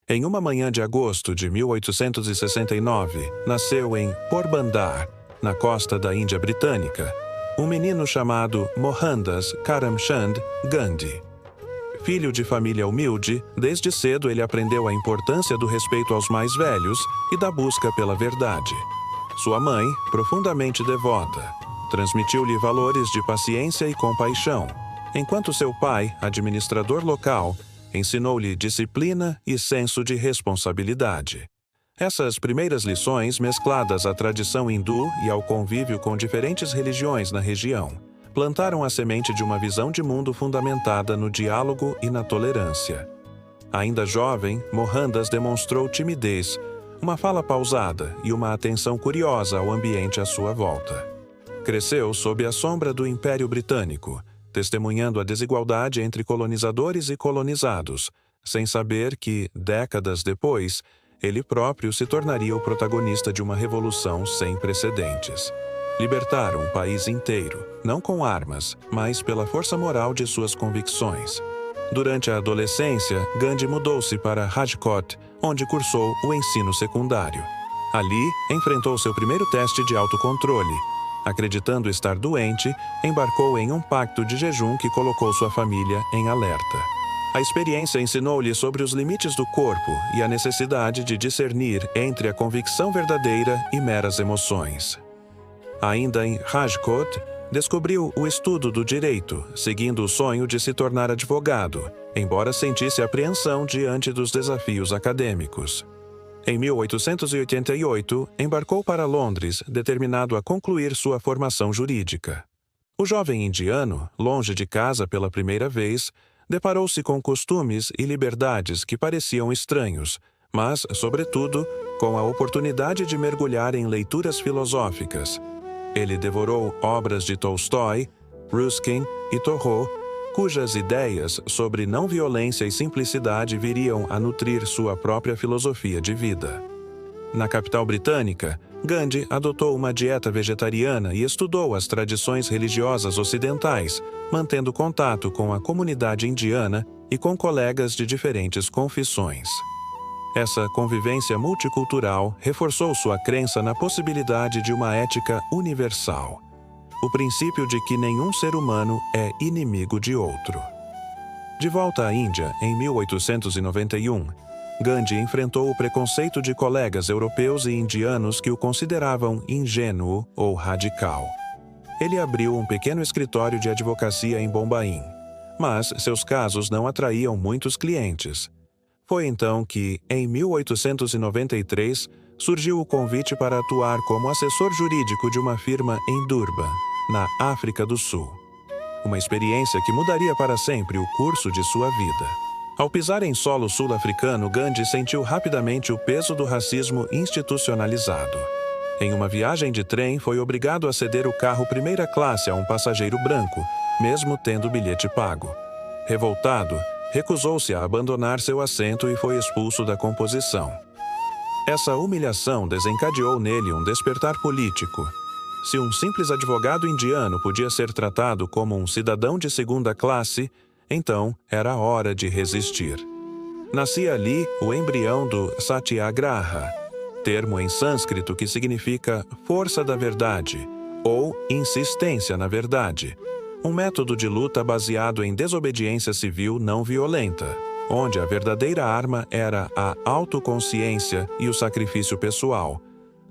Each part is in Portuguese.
Em uma manhã de agosto de 1869, nasceu em Porbandar, na costa da Índia Britânica, um menino chamado Mohandas Karamchand Gandhi. Filho de família humilde, desde cedo ele aprendeu a importância do respeito aos mais velhos e da busca pela verdade. Sua mãe, profundamente devota, transmitiu-lhe valores de paciência e compaixão, enquanto seu pai, administrador local, ensinou-lhe disciplina e senso de responsabilidade. Essas primeiras lições, mescladas à tradição hindu e ao convívio com diferentes religiões na região, plantaram a semente de uma visão de mundo fundamentada no diálogo e na tolerância. Ainda jovem, Mohandas demonstrou timidez, uma fala pausada e uma atenção curiosa ao ambiente à sua volta. Cresceu sob a sombra do Império Britânico, testemunhando a desigualdade entre colonizadores e colonizados, sem saber que, décadas depois, ele próprio se tornaria o protagonista de uma revolução sem precedentes. Libertar um país inteiro, não com armas, mas pela força moral de suas convicções. Durante a adolescência, Gandhi mudou-se para Rajkot, onde cursou o ensino secundário. Ali, enfrentou seu primeiro teste de autocontrole. Acreditando estar doente, embarcou em um pacto de jejum que colocou sua família em alerta. A experiência ensinou-lhe sobre os limites do corpo e a necessidade de discernir entre a convicção verdadeira e meras emoções. Ainda em Rajkot, descobriu o estudo do direito, seguindo o sonho de se tornar advogado, embora sentisse apreensão diante dos desafios acadêmicos. Em 1888, embarcou para Londres, determinado a concluir sua formação jurídica. O jovem indiano, longe de casa pela primeira vez, deparou-se com costumes e liberdades que pareciam estranhos, mas, sobretudo, com a oportunidade de mergulhar em leituras filosóficas. Ele devorou obras de Tolstói, Ruskin e Thoreau, cujas ideias sobre não violência e simplicidade viriam a nutrir sua própria filosofia de vida. Na capital britânica, Gandhi adotou uma dieta vegetariana e estudou as tradições religiosas ocidentais, mantendo contato com a comunidade indiana e com colegas de diferentes confissões. Essa convivência multicultural reforçou sua crença na possibilidade de uma ética universal. O princípio de que nenhum ser humano é inimigo de outro. De volta à Índia, em 1891, Gandhi enfrentou o preconceito de colegas europeus e indianos que o consideravam ingênuo ou radical. Ele abriu um pequeno escritório de advocacia em Bombaim, mas seus casos não atraíam muitos clientes. Foi então que, em 1893, surgiu o convite para atuar como assessor jurídico de uma firma em Durban, na África do Sul. Uma experiência que mudaria para sempre o curso de sua vida. Ao pisar em solo sul-africano, Gandhi sentiu rapidamente o peso do racismo institucionalizado. Em uma viagem de trem, foi obrigado a ceder o carro primeira classe a um passageiro branco, mesmo tendo o bilhete pago. Revoltado, recusou-se a abandonar seu assento e foi expulso da composição. Essa humilhação desencadeou nele um despertar político. Se um simples advogado indiano podia ser tratado como um cidadão de segunda classe, então era hora de resistir. Nascia ali o embrião do Satyagraha, termo em sânscrito que significa força da verdade ou insistência na verdade, um método de luta baseado em desobediência civil não violenta, onde a verdadeira arma era a autoconsciência e o sacrifício pessoal,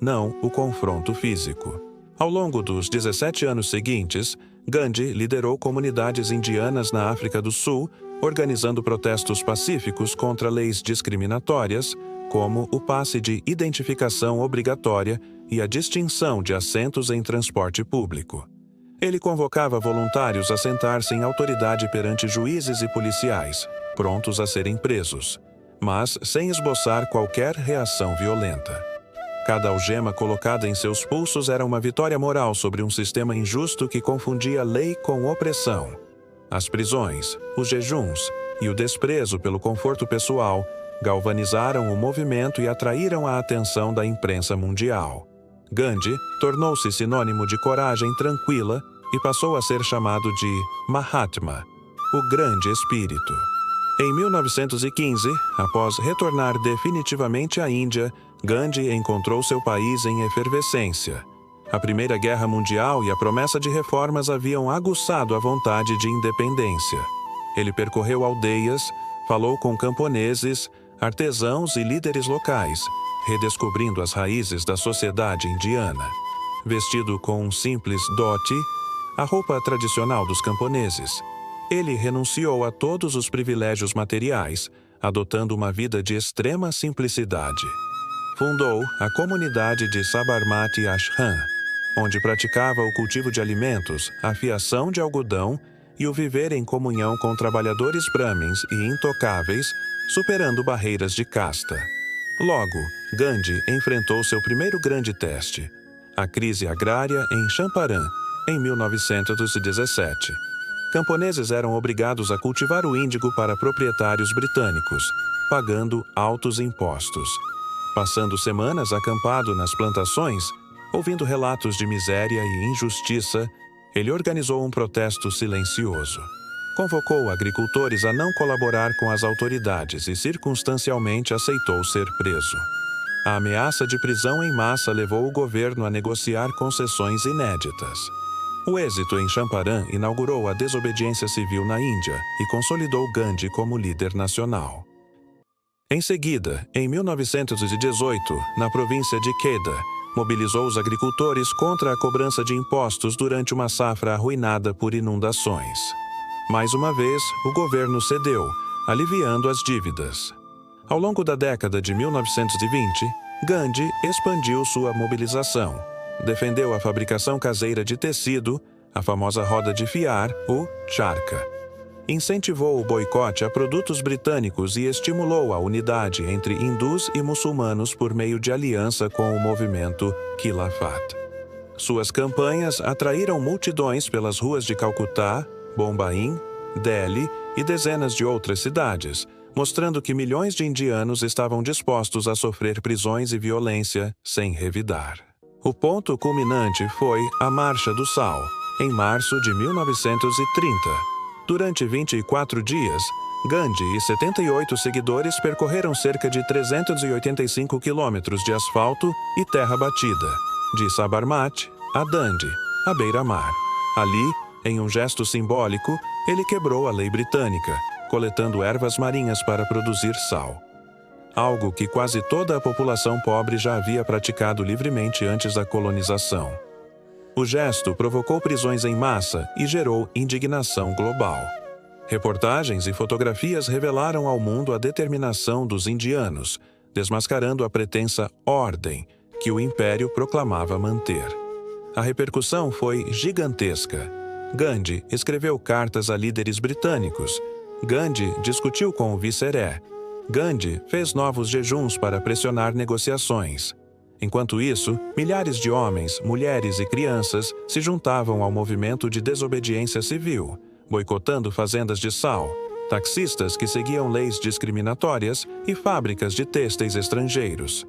não o confronto físico. Ao longo dos 17 anos seguintes, Gandhi liderou comunidades indianas na África do Sul, organizando protestos pacíficos contra leis discriminatórias, como o passe de identificação obrigatória e a distinção de assentos em transporte público. Ele convocava voluntários a sentar-se em autoridade perante juízes e policiais, prontos a serem presos, mas sem esboçar qualquer reação violenta. Cada algema colocada em seus pulsos era uma vitória moral sobre um sistema injusto que confundia lei com opressão. As prisões, os jejuns e o desprezo pelo conforto pessoal galvanizaram o movimento e atraíram a atenção da imprensa mundial. Gandhi tornou-se sinônimo de coragem tranquila e passou a ser chamado de Mahatma, o Grande Espírito. Em 1915, após retornar definitivamente à Índia, Gandhi encontrou seu país em efervescência. A Primeira Guerra Mundial e a promessa de reformas haviam aguçado a vontade de independência. Ele percorreu aldeias, falou com camponeses, artesãos e líderes locais, redescobrindo as raízes da sociedade indiana. Vestido com um simples dhoti, a roupa tradicional dos camponeses, ele renunciou a todos os privilégios materiais, adotando uma vida de extrema simplicidade. Fundou a comunidade de Sabarmati Ashram, onde praticava o cultivo de alimentos, a fiação de algodão e o viver em comunhão com trabalhadores brahmins e intocáveis, superando barreiras de casta. Logo, Gandhi enfrentou seu primeiro grande teste, a crise agrária em Champaran, em 1917. Camponeses eram obrigados a cultivar o índigo para proprietários britânicos, pagando altos impostos. Passando semanas acampado nas plantações, ouvindo relatos de miséria e injustiça, ele organizou um protesto silencioso. Convocou agricultores a não colaborar com as autoridades e circunstancialmente aceitou ser preso. A ameaça de prisão em massa levou o governo a negociar concessões inéditas. O êxito em Champaran inaugurou a desobediência civil na Índia e consolidou Gandhi como líder nacional. Em seguida, em 1918, na província de Kheda, mobilizou os agricultores contra a cobrança de impostos durante uma safra arruinada por inundações. Mais uma vez, o governo cedeu, aliviando as dívidas. Ao longo da década de 1920, Gandhi expandiu sua mobilização. Defendeu a fabricação caseira de tecido, a famosa roda de fiar, o charkha. Incentivou o boicote a produtos britânicos e estimulou a unidade entre hindus e muçulmanos por meio de aliança com o movimento Khilafat. Suas campanhas atraíram multidões pelas ruas de Calcutá, Bombaim, Delhi e dezenas de outras cidades, mostrando que milhões de indianos estavam dispostos a sofrer prisões e violência sem revidar. O ponto culminante foi a Marcha do Sal, em março de 1930. Durante 24 dias, Gandhi e 78 seguidores percorreram cerca de 385 quilômetros de asfalto e terra batida, de Sabarmati a Dandi, à beira-mar. Ali, em um gesto simbólico, ele quebrou a lei britânica, coletando ervas marinhas para produzir sal. Algo que quase toda a população pobre já havia praticado livremente antes da colonização. O gesto provocou prisões em massa e gerou indignação global. Reportagens e fotografias revelaram ao mundo a determinação dos indianos, desmascarando a pretensa ordem que o império proclamava manter. A repercussão foi gigantesca. Gandhi escreveu cartas a líderes britânicos. Gandhi discutiu com o viceré. Gandhi fez novos jejuns para pressionar negociações. Enquanto isso, milhares de homens, mulheres e crianças se juntavam ao movimento de desobediência civil, boicotando fazendas de sal, taxistas que seguiam leis discriminatórias e fábricas de têxteis estrangeiros.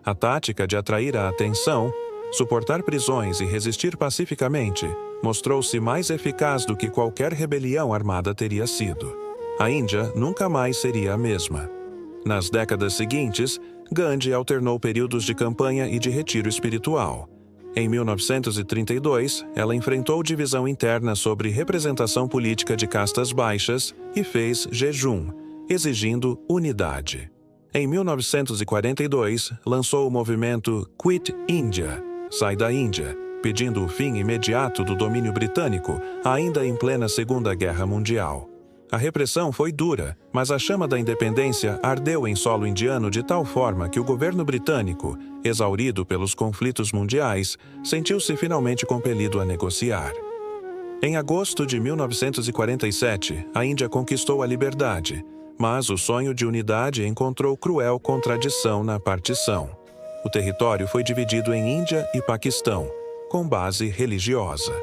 A tática de atrair a atenção, suportar prisões e resistir pacificamente, mostrou-se mais eficaz do que qualquer rebelião armada teria sido. A Índia nunca mais seria a mesma. Nas décadas seguintes, Gandhi alternou períodos de campanha e de retiro espiritual. Em 1932, ela enfrentou divisão interna sobre representação política de castas baixas e fez jejum, exigindo unidade. Em 1942, lançou o movimento Quit India, Sai da Índia, pedindo o fim imediato do domínio britânico, ainda em plena Segunda Guerra Mundial. A repressão foi dura, mas a chama da independência ardeu em solo indiano de tal forma que o governo britânico, exaurido pelos conflitos mundiais, sentiu-se finalmente compelido a negociar. Em agosto de 1947, a Índia conquistou a liberdade, mas o sonho de unidade encontrou cruel contradição na partição. O território foi dividido em Índia e Paquistão, com base religiosa.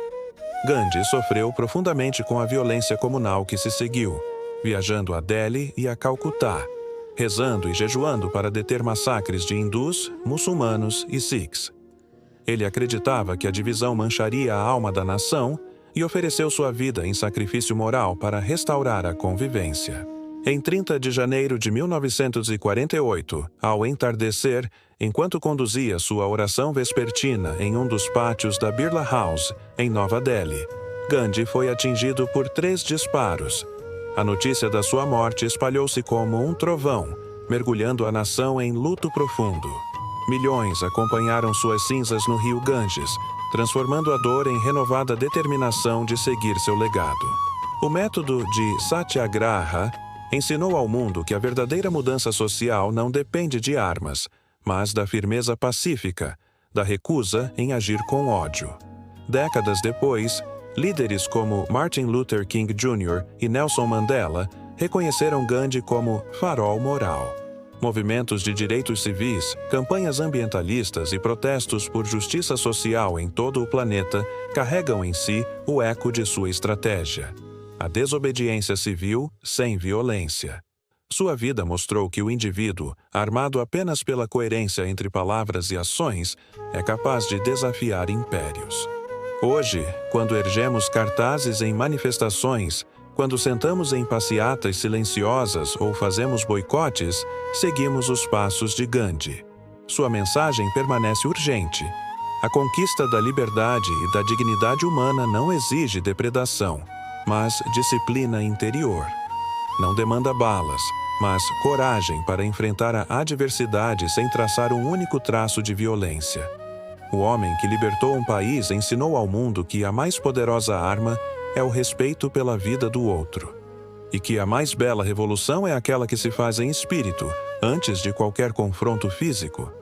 Gandhi sofreu profundamente com a violência comunal que se seguiu, viajando a Delhi e a Calcutá, rezando e jejuando para deter massacres de hindus, muçulmanos e sikhs. Ele acreditava que a divisão mancharia a alma da nação e ofereceu sua vida em sacrifício moral para restaurar a convivência. Em 30 de janeiro de 1948, ao entardecer, enquanto conduzia sua oração vespertina em um dos pátios da Birla House, em Nova Delhi, Gandhi foi atingido por 3 disparos. A notícia da sua morte espalhou-se como um trovão, mergulhando a nação em luto profundo. Milhões acompanharam suas cinzas no rio Ganges, transformando a dor em renovada determinação de seguir seu legado. O método de Satyagraha ensinou ao mundo que a verdadeira mudança social não depende de armas, mas da firmeza pacífica, da recusa em agir com ódio. Décadas depois, líderes como Martin Luther King Jr. e Nelson Mandela reconheceram Gandhi como farol moral. Movimentos de direitos civis, campanhas ambientalistas e protestos por justiça social em todo o planeta carregam em si o eco de sua estratégia: a desobediência civil sem violência. Sua vida mostrou que o indivíduo, armado apenas pela coerência entre palavras e ações, é capaz de desafiar impérios. Hoje, quando erguemos cartazes em manifestações, quando sentamos em passeatas silenciosas ou fazemos boicotes, seguimos os passos de Gandhi. Sua mensagem permanece urgente. A conquista da liberdade e da dignidade humana não exige depredação, mas disciplina interior. Não demanda balas, mas coragem para enfrentar a adversidade sem traçar um único traço de violência. O homem que libertou um país ensinou ao mundo que a mais poderosa arma é o respeito pela vida do outro, e que a mais bela revolução é aquela que se faz em espírito, antes de qualquer confronto físico.